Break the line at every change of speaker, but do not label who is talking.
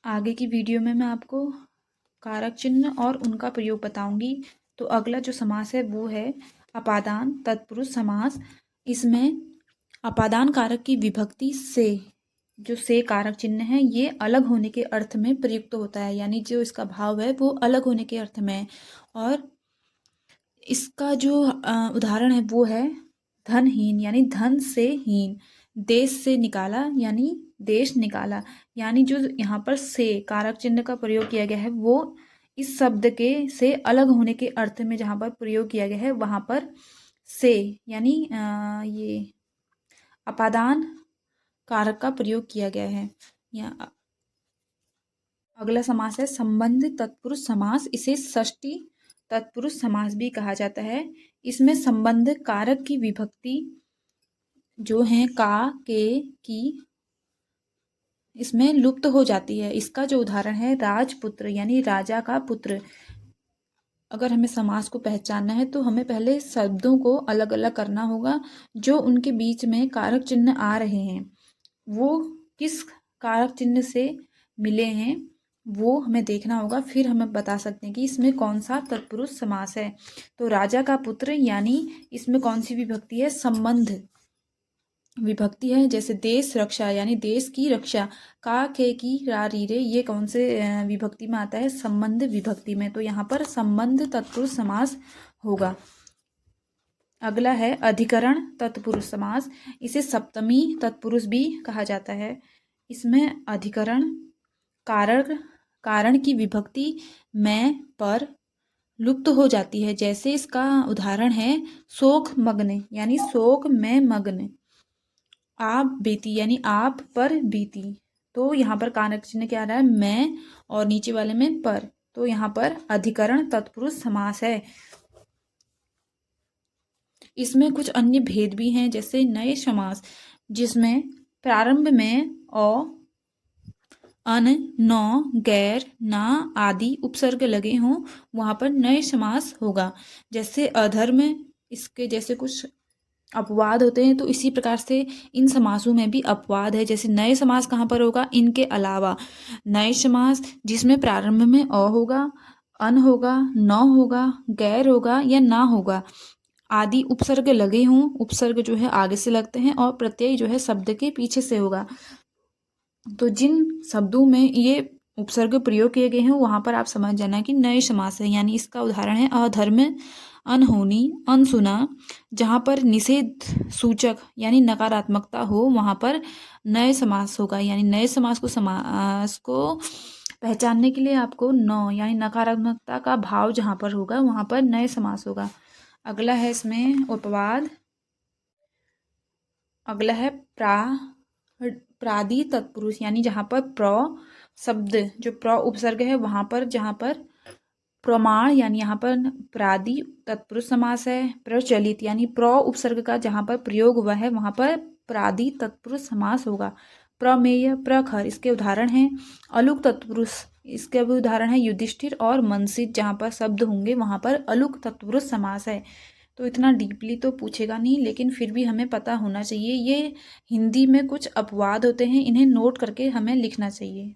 आगे की वीडियो में मैं आपको कारक चिन्ह और उनका प्रयोग बताऊंगी। तो अगला जो समास है वो है अपादान तत्पुरुष समास। इसमें अपादान कारक की विभक्ति से, जो से कारक चिन्ह है, ये अलग होने के अर्थ में प्रयुक्त होता है, यानी जो इसका भाव है वो अलग होने के अर्थ में है। और इसका जो उदाहरण है वो है धनहीन, यानी धन से हीन, देश से निकाला यानी देश निकाला। यानी जो यहाँ पर से कारक चिन्ह का प्रयोग किया गया है वो इस शब्द के से अलग होने के अर्थ में जहाँ पर प्रयोग किया गया है वहाँ पर से यानी ये अपादान कारक का प्रयोग किया गया है। यहाँ अगला समास है संबंध तत्पुरुष समास। इसे षष्ठी तत्पुरुष समास भी कहा जाता है। इसमें संबंध कारक की विभक्ति जो है का, के, की, इसमें लुप्त हो जाती है। इसका जो उदाहरण है राजपुत्र, यानी राजा का पुत्र। अगर हमें समास को पहचानना है तो हमें पहले शब्दों को अलग अलग करना होगा। जो उनके बीच में कारक चिन्ह आ रहे हैं वो किस कारक चिन्ह से मिले हैं वो हमें देखना होगा, फिर हमें बता सकते हैं कि इसमें कौन सा तत्पुरुष समास है। तो राजा का पुत्र, यानी इसमें कौन सी विभक्ति है? संबंध विभक्ति है। जैसे देश रक्षा, यानी देश की रक्षा। का, के, की, रा, री, रे, ये कौन से विभक्ति में आता है? संबंध विभक्ति में। तो यहाँ पर संबंध तत्पुरुष समास होगा। अगला है अधिकरण तत्पुरुष समास। इसे सप्तमी तत्पुरुष भी कहा जाता है। इसमें अधिकरण कारण की विभक्ति में पर लुप्त हो जाती है। जैसे इसका उदाहरण है शोक मग्न, यानी शोक में मग्न। आप बीती, यानी आप पर बीती। तो यहाँ पर कारक चिन्ह क्या आ रहा है? मैं, और नीचे वाले में पर। तो यहाँ पर अधिकरण तत्पुरुष समास है। इसमें कुछ अन्य भेद भी हैं, जैसे नए समास, जिसमें प्रारंभ में अ, अन, न, गैर, ना आदि उपसर्ग लगे हों, वहां पर नए समास होगा। जैसे अधर्म, इसके जैसे कुछ अपवाद होते हैं, तो इसी प्रकार से इन समासों में भी अपवाद है। जैसे नए समास कहाँ पर होगा? इनके अलावा। नए समास जिसमें प्रारंभ में अ होगा, अन होगा, न होगा, गैर होगा या ना होगा, आदि उपसर्ग लगे हों। उपसर्ग जो है आगे से लगते हैं और प्रत्यय जो है शब्द के पीछे से होगा। तो जिन शब्दों में ये उपसर्ग प्रयोग किए गए हैं वहां पर आप समझ जाना कि नए समास है। यानी इसका उदाहरण है अधर्म, अनहोनी, अनसुना। जहाँ पर निषेध सूचक यानी नकारात्मकता हो वहाँ पर नए समास होगा। यानी नए समास को पहचानने के लिए आपको न यानी नकारात्मकता का भाव जहाँ पर होगा वहाँ पर नए समास होगा। अगला है इसमें उपवाद। अगला है प्रादि तत्पुरुष, यानी जहाँ पर प्र शब्द, जो प्र उपसर्ग है वहाँ पर, जहाँ पर प्रमाण, यानी यहाँ पर प्रादि तत्पुरुष समास है। प्रचलित, यानी प्र उपसर्ग का जहाँ पर प्रयोग हुआ है वहाँ पर प्रादि तत्पुरुष समास होगा। प्रमेय, प्रखर, इसके उदाहरण हैं। अलुक तत्पुरुष, इसके भी उदाहरण है युधिष्ठिर और मनसित। जहाँ पर शब्द होंगे वहाँ पर अलुक तत्पुरुष समास है। तो इतना डीपली तो पूछेगा नहीं, लेकिन फिर भी हमें पता होना चाहिए। ये हिंदी में कुछ अपवाद होते हैं, इन्हें नोट करके हमें लिखना चाहिए।